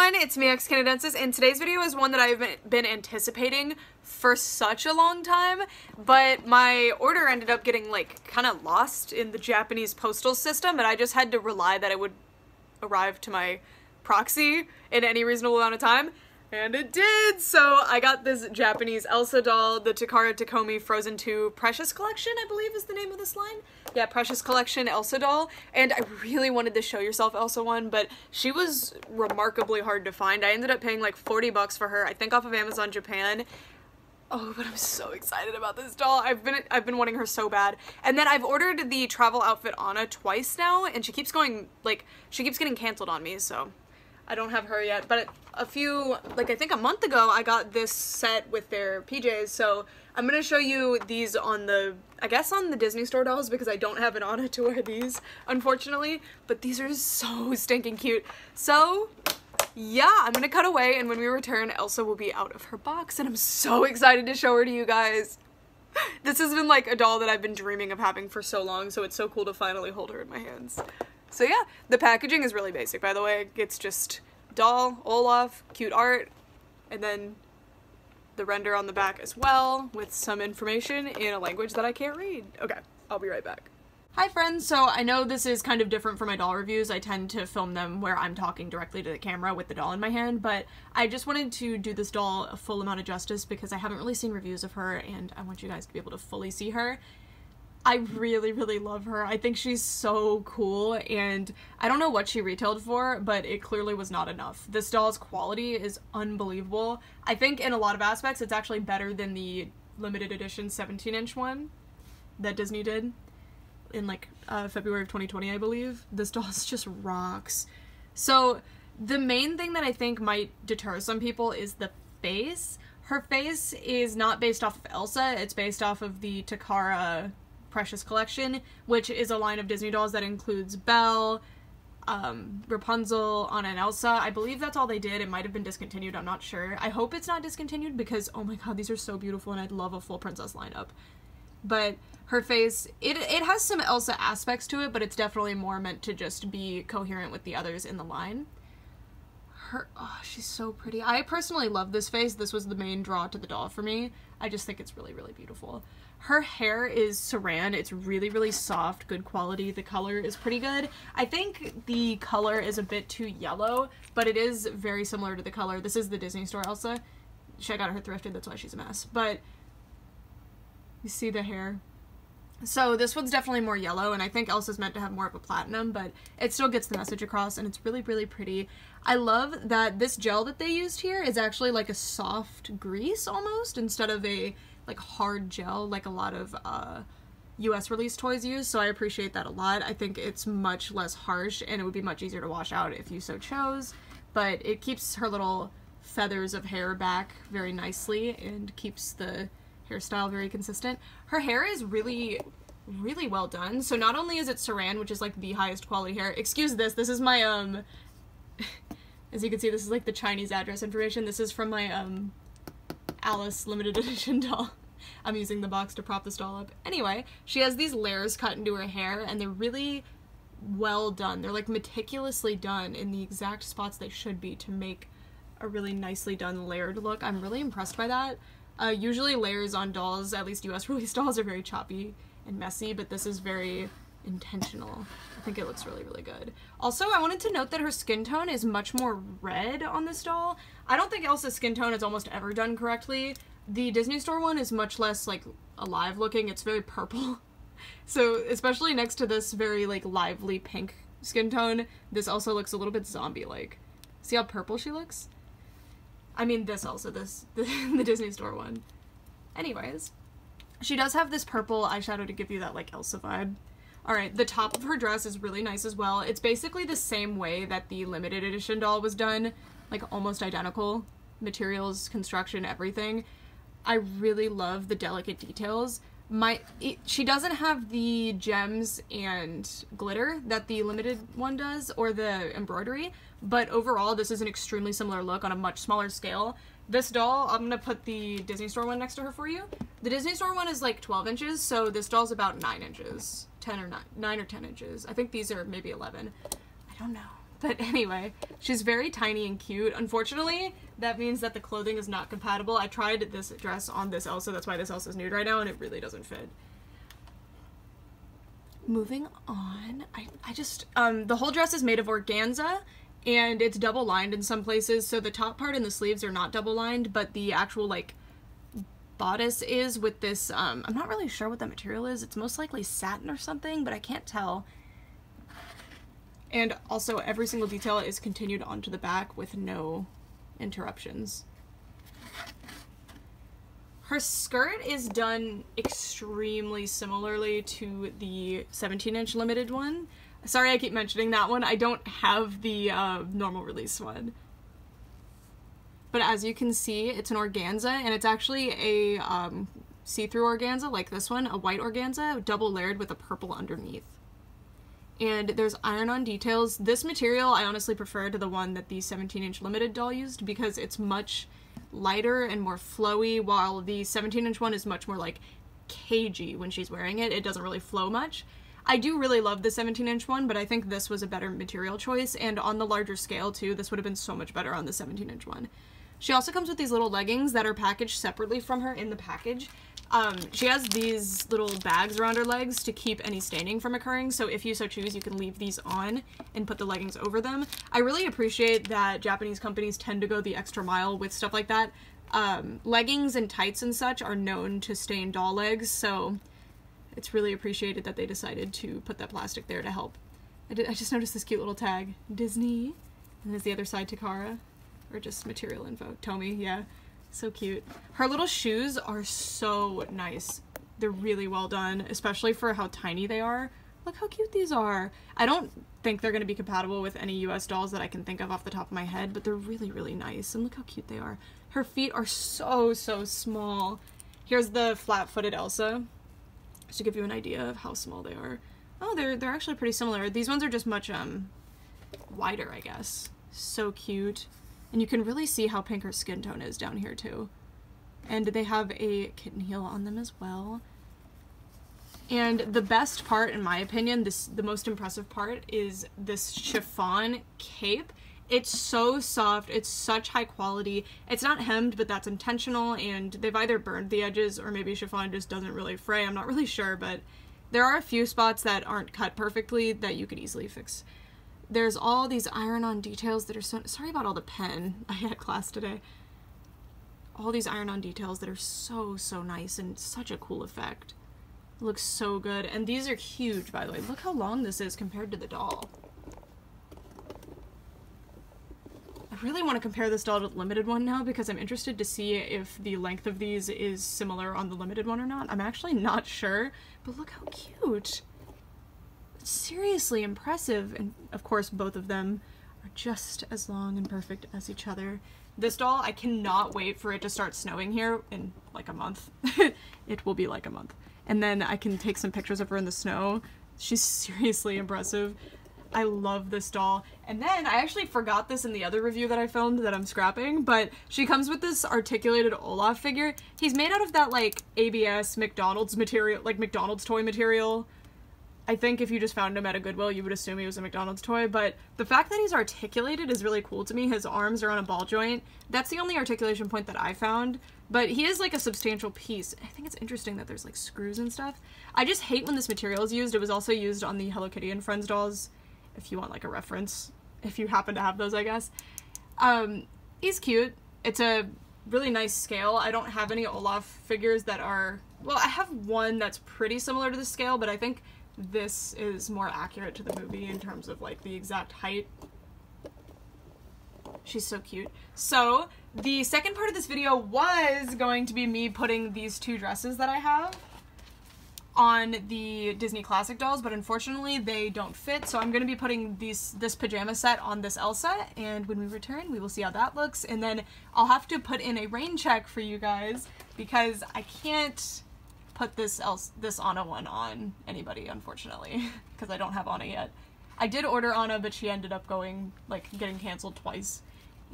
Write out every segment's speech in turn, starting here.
everyone, it's me, Canadensis, and today's video is one that I've been anticipating for such a long time, but my order ended up getting, like, kind of lost in the Japanese postal system, and I just had to rely that it would arrive to my proxy in any reasonable amount of time, and it did! So I got this Japanese Elsa doll, the Takara TOMY Frozen 2 Precious Collection, I believe is the name of this line. Yeah, Precious Collection Elsa doll, and I really wanted the Show Yourself Elsa one, but she was remarkably hard to find. I ended up paying like 40 bucks for her, I think off of Amazon Japan. Oh, but I'm so excited about this doll. I've been wanting her so bad. And then I've ordered the travel outfit Anna twice now, and she keeps going, like, she keeps getting canceled on me, so I don't have her yet. But a few, like, I think a month ago, I got this set with their PJs, so I'm gonna show you these on the, I guess on the Disney Store dolls, because I don't have an Anna to wear these, unfortunately. But these are so stinking cute. So yeah, I'm gonna cut away, and when we return, Elsa will be out of her box, and I'm so excited to show her to you guys. This has been like a doll that I've been dreaming of having for so long, so it's so cool to finally hold her in my hands. So yeah, the packaging is really basic, by the way. It's just doll, Olaf, cute art, and then the render on the back as well, with some information in a language that I can't read. Okay, I'll be right back. Hi friends, so I know this is kind of different from my doll reviews. I tend to film them where I'm talking directly to the camera with the doll in my hand, but I just wanted to do this doll a full amount of justice because I haven't really seen reviews of her, and I want you guys to be able to fully see her. I really, really love her. I think she's so cool, and I don't know what she retailed for, but it clearly was not enough. This doll's quality is unbelievable. I think in a lot of aspects it's actually better than the limited edition 17-inch one that Disney did in like February of 2020, I believe. This doll's just rocks. So the main thing that I think might deter some people is the face. Her face is not based off of Elsa, it's based off of the Takara Precious Collection, which is a line of Disney dolls that includes Belle, Rapunzel, Anna, and Elsa. I believe that's all they did. It might have been discontinued, I'm not sure. I hope it's not discontinued because, oh my god, these are so beautiful and I'd love a full princess lineup. But her face, it has some Elsa aspects to it, but it's definitely more meant to just be coherent with the others in the line. Oh, she's so pretty. I personally love this face. This was the main draw to the doll for me. I just think it's really, really beautiful. Her hair is saran. It's really, really soft, good quality. The color is pretty good. I think the color is a bit too yellow, but it is very similar to the color. This is the Disney Store Elsa. I got her thrifted, that's why she's a mess. But you see the hair? So this one's definitely more yellow, and I think Elsa's meant to have more of a platinum, but it still gets the message across, and it's really, really pretty. I love that this gel that they used here is actually like a soft grease almost, instead of a like hard gel like a lot of US release toys use, so I appreciate that a lot. I think it's much less harsh, and it would be much easier to wash out if you so chose, but it keeps her little feathers of hair back very nicely and keeps the hairstyle very consistent. Her hair is really, really well done. So not only is it saran, which is like the highest quality hair. Excuse this. This is my as you can see, this is like the Chinese address information. This is from my Alice limited edition doll. I'm using the box to prop this doll up. Anyway, she has these layers cut into her hair, and they're really well done. They're like meticulously done in the exact spots they should be to make a really nicely done layered look. I'm really impressed by that. Usually layers on dolls, at least US release dolls, are very choppy and messy, but this is very intentional. I think it looks really, really good. Also, I wanted to note that her skin tone is much more red on this doll. I don't think Elsa's skin tone is almost ever done correctly. The Disney Store one is much less, like, alive looking. It's very purple. So, especially next to this very, like, lively pink skin tone, this also looks a little bit zombie-like. See how purple she looks? I mean this also, the Disney Store one. Anyways, she does have this purple eyeshadow to give you that like Elsa vibe. Alright, the top of her dress is really nice as well. It's basically the same way that the limited edition doll was done, like almost identical. Materials, construction, everything. I really love the delicate details. She doesn't have the gems and glitter that the limited one does, or the embroidery, but overall this is an extremely similar look on a much smaller scale. This doll, I'm gonna put the Disney Store one next to her for you. The Disney Store one is like 12 inches, so this doll's about 9 inches. 9 or 10 inches. I think these are maybe 11. I don't know. But anyway, she's very tiny and cute. Unfortunately, that means that the clothing is not compatible. I tried this dress on this Elsa, that's why this Elsa's nude right now, and it really doesn't fit. Moving on, I just, the whole dress is made of organza, and it's double lined in some places, so the top part and the sleeves are not double lined, but the actual, like, bodice is with this, I'm not really sure what that material is. It's most likely satin or something, but I can't tell. And also every single detail is continued onto the back with no interruptions. Her skirt is done extremely similarly to the 17-inch limited one. Sorry I keep mentioning that one. I don't have the normal release one. But as you can see, it's an organza, and it's actually a see-through organza like this one, a white organza, double layered with a purple underneath. And there's iron-on details. This material I honestly prefer to the one that the 17-inch limited doll used because it's much lighter and more flowy, while the 17-inch one is much more like cagey when she's wearing it. It doesn't really flow much. I do really love the 17-inch one, but I think this was a better material choice, and on the larger scale too, this would have been so much better on the 17-inch one. She also comes with these little leggings that are packaged separately from her in the package. She has these little bags around her legs to keep any staining from occurring, so if you so choose, you can leave these on and put the leggings over them. I really appreciate that Japanese companies tend to go the extra mile with stuff like that. Leggings and tights and such are known to stain doll legs, so it's really appreciated that they decided to put that plastic there to help. I just noticed this cute little tag. Disney. And there's the other side, Takara. Or just material info. TOMY, yeah. So cute. Her little shoes are so nice. They're really well done, especially for how tiny they are. Look how cute these are. I don't think they're going to be compatible with any US dolls that I can think of off the top of my head, but they're really, really nice. And look how cute they are. Her feet are so, so small. Here's the flat-footed Elsa, just to give you an idea of how small they are. Oh, they're actually pretty similar. These ones are just much, wider, I guess. So cute. And you can really see how pink her skin tone is down here, too. And they have a kitten heel on them as well. And the best part, in my opinion, the most impressive part, is this chiffon cape. It's so soft, it's such high quality. It's not hemmed, but that's intentional, and they've either burned the edges or maybe chiffon just doesn't really fray. I'm not really sure, but there are a few spots that aren't cut perfectly that you could easily fix. There's all these iron-on details that are so... Sorry about all the pen. I had class today. All these iron-on details that are so, so nice and such a cool effect. It looks so good. And these are huge, by the way. Look how long this is compared to the doll. I really want to compare this doll to the limited one now because I'm interested to see if the length of these is similar on the limited one or not. I'm actually not sure, but look how cute. Seriously impressive, and of course both of them are just as long and perfect as each other. This doll, I cannot wait for it to start snowing here in like a month. It will be like a month. And then I can take some pictures of her in the snow. She's seriously impressive. I love this doll. And then I actually forgot this in the other review that I filmed that I'm scrapping, but she comes with this articulated Olaf figure. He's made out of that like ABS McDonald's material, like McDonald's toy material. I think if you just found him at a Goodwill, you would assume he was a McDonald's toy, but the fact that he's articulated is really cool to me. His arms are on a ball joint. That's the only articulation point that I found, but he is like a substantial piece. I think it's interesting that there's like screws and stuff. I just hate when this material is used. It was also used on the Hello Kitty and Friends dolls, if you want like a reference, if you happen to have those, I guess. He's cute. It's a really nice scale. I don't have any Olaf figures that are, well, I have one that's pretty similar to the scale, but I think this is more accurate to the movie in terms of like the exact height. She's so cute. So the second part of this video was going to be me putting these two dresses that I have on the Disney Classic dolls, but unfortunately they don't fit, so I'm going to be putting this pajama set on this Elsa, and when we return we will see how that looks, and then I'll have to put in a rain check for you guys because I can't put this Anna one on anybody, unfortunately, because I don't have Anna yet. I did order Anna, but she ended up getting canceled twice,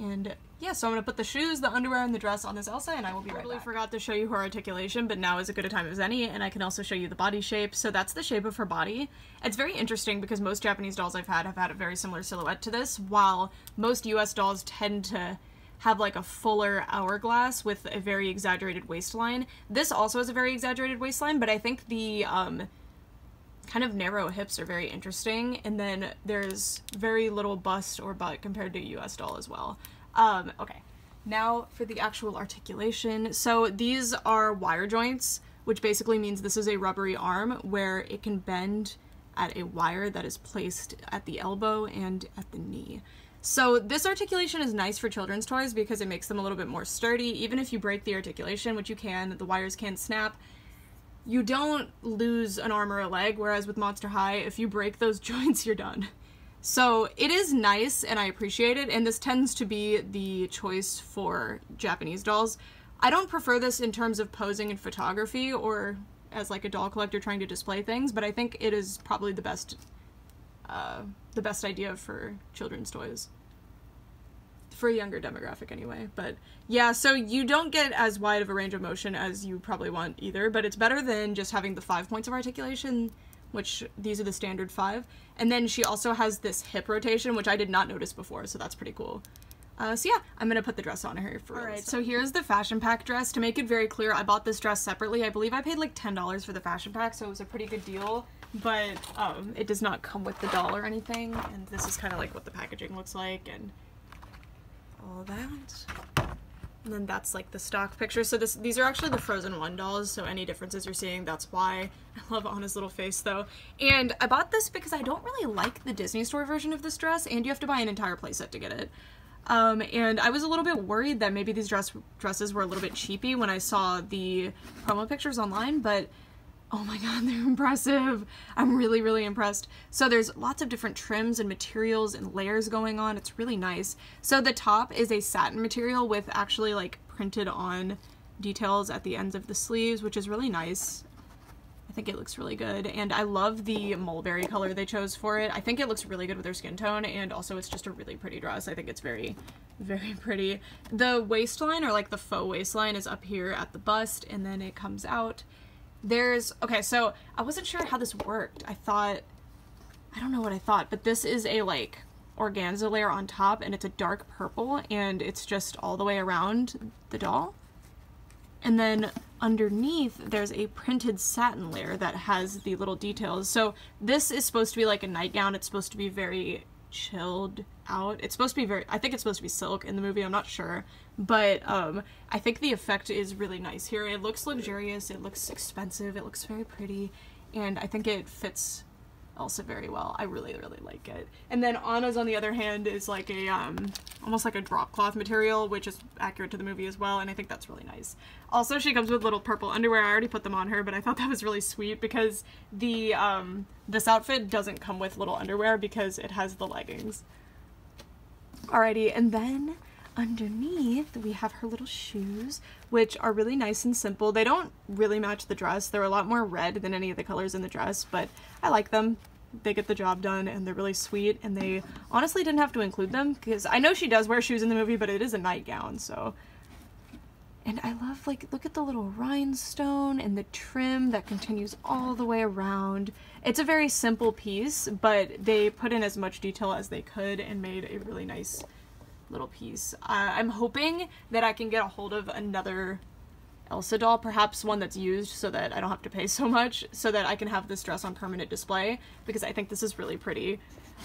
And yeah, so I'm gonna put the shoes, the underwear, and the dress on this Elsa, and I will be right back. I totally forgot to show you her articulation, but now is as good a time as any, and I can also show you the body shape. So that's the shape of her body. It's very interesting because most Japanese dolls I've had have had a very similar silhouette to this, while most US dolls tend to have like a fuller hourglass with a very exaggerated waistline. This also has a very exaggerated waistline, but I think the kind of narrow hips are very interesting, and then there's very little bust or butt compared to a US doll as well. Okay, now for the actual articulation. So these are wire joints, which basically means this is a rubbery arm where it can bend at a wire that is placed at the elbow and at the knee. So this articulation is nice for children's toys because it makes them a little bit more sturdy. Even if you break the articulation, which you can, the wires can snap, you don't lose an arm or a leg, whereas with Monster High, if you break those joints, you're done. So it is nice, and I appreciate it, and this tends to be the choice for Japanese dolls. I don't prefer this in terms of posing in photography or as like a doll collector trying to display things, but I think it is probably the best idea for children's toys. For a younger demographic anyway. But yeah, so you don't get as wide of a range of motion as you probably want either, but it's better than just having the 5 points of articulation, which these are the standard 5. And then she also has this hip rotation, which I did not notice before, so that's pretty cool. So yeah, I'm gonna put the dress on her for Alright, so here's the fashion pack dress. To make it very clear, I bought this dress separately. I believe I paid like $10 for the fashion pack, so it was a pretty good deal, but it does not come with the doll or anything, and this is kind of like what the packaging looks like, and all that. And then that's like the stock picture. So these are actually the Frozen 1 dolls, so any differences you're seeing, that's why. I love Anna's little face though. And I bought this because I don't really like the Disney Store version of this dress, and you have to buy an entire playset to get it. And I was a little bit worried that maybe these dresses were a little bit cheapy when I saw the promo pictures online, but oh my god, they're impressive. I'm really, really impressed. So there's lots of different trims and materials and layers going on. It's really nice. So the top is a satin material with actually like printed on details at the ends of the sleeves, which is really nice. I think it looks really good, and I love the mulberry color they chose for it. I think it looks really good with their skin tone, and also it's just a really pretty dress. I think it's very, very pretty. The waistline, or like the faux waistline, is up here at the bust, and then it comes out. Okay, so I wasn't sure how this worked. I don't know what I thought, but this is a like organza layer on top, and it's a dark purple, and it's just all the way around the doll. And then underneath, there's a printed satin layer that has the little details. So this is supposed to be like a nightgown. It's supposed to be very chilled out. It's supposed to be I think it's supposed to be silk in the movie, I'm not sure. But I think the effect is really nice here. It looks luxurious, it looks expensive, it looks very pretty, and I think it fits Elsa very well. I really, really like it. And then Anna's, on the other hand, is like a, almost like a drop cloth material, which is accurate to the movie as well, and I think that's really nice. Also, she comes with little purple underwear. I already put them on her, but I thought that was really sweet because the, this outfit doesn't come with little underwear because it has the leggings. Alrighty, and then underneath we have her little shoes, which are really nice and simple. They don't really match the dress. They're a lot more red than any of the colors in the dress, but I like them. They get the job done, and they're really sweet, and they honestly didn't have to include them because I know she does wear shoes in the movie, but it is a nightgown, so. And I love, like, look at the little rhinestone and the trim that continues all the way around. It's a very simple piece, but they put in as much detail as they could and made a really nice little piece. I'm hoping that I can get a hold of another Elsa doll, perhaps one that's used so that I don't have to pay so much, so that I can have this dress on permanent display, because I think this is really pretty.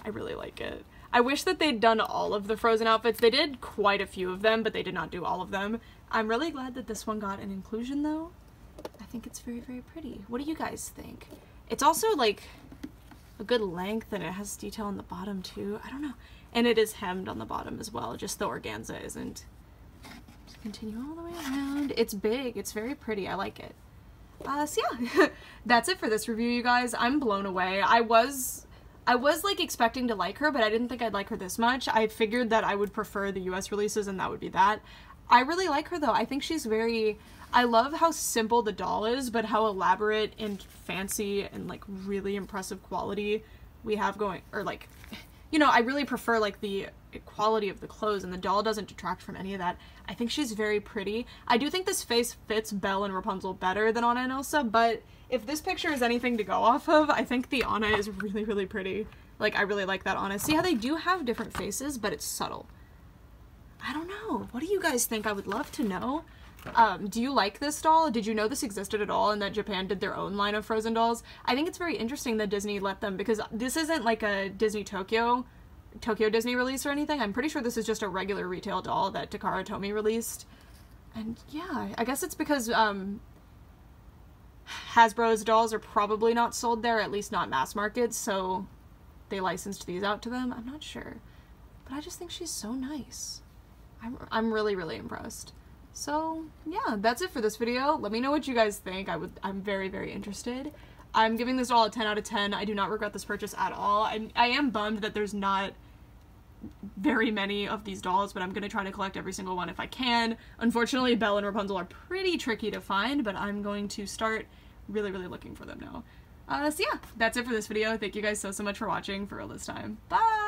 I really like it. I wish that they'd done all of the Frozen outfits. They did quite a few of them, but they did not do all of them. I'm really glad that this one got an inclusion though. I think it's very, very pretty. What do you guys think? It's also like a good length, and it has detail on the bottom too. I don't know. And it is hemmed on the bottom as well, just the organza isn't. Just continue all the way around. It's big, it's very pretty, I like it. So yeah, that's it for this review, you guys. I'm blown away. I was like expecting to like her, but I didn't think I'd like her this much. I figured that I would prefer the US releases, and that would be that. I really like her though. I think she's very, I love how simple the doll is, but how elaborate and fancy and like really impressive quality we have going, or like, you know, I really prefer like the quality of the clothes, and the doll doesn't detract from any of that. I think she's very pretty. I do think this face fits Belle and Rapunzel better than Anna and Elsa, but if this picture is anything to go off of, I think the Anna is really, really pretty. Like, I really like that Anna. See how they do have different faces, but it's subtle. I don't know. What do you guys think? I would love to know. Do you like this doll? Did you know this existed at all and that Japan did their own line of Frozen dolls? I think it's very interesting that Disney let them, because this isn't like a Disney Tokyo Disney release or anything. I'm pretty sure this is just a regular retail doll that Takara TOMY released. And yeah, I guess it's because Hasbro's dolls are probably not sold there, at least not mass market, so they licensed these out to them. I'm not sure. But I just think she's so nice. I'm really, really impressed. So, yeah, that's it for this video. Let me know what you guys think. I'm very, very interested. I'm giving this doll a 10 out of 10. I do not regret this purchase at all. I am bummed that there's not very many of these dolls, but I'm going to try to collect every single one if I can. Unfortunately, Belle and Rapunzel are pretty tricky to find, but I'm going to start really, really looking for them now. So yeah, that's it for this video. Thank you guys so much for watching for real this time. Bye!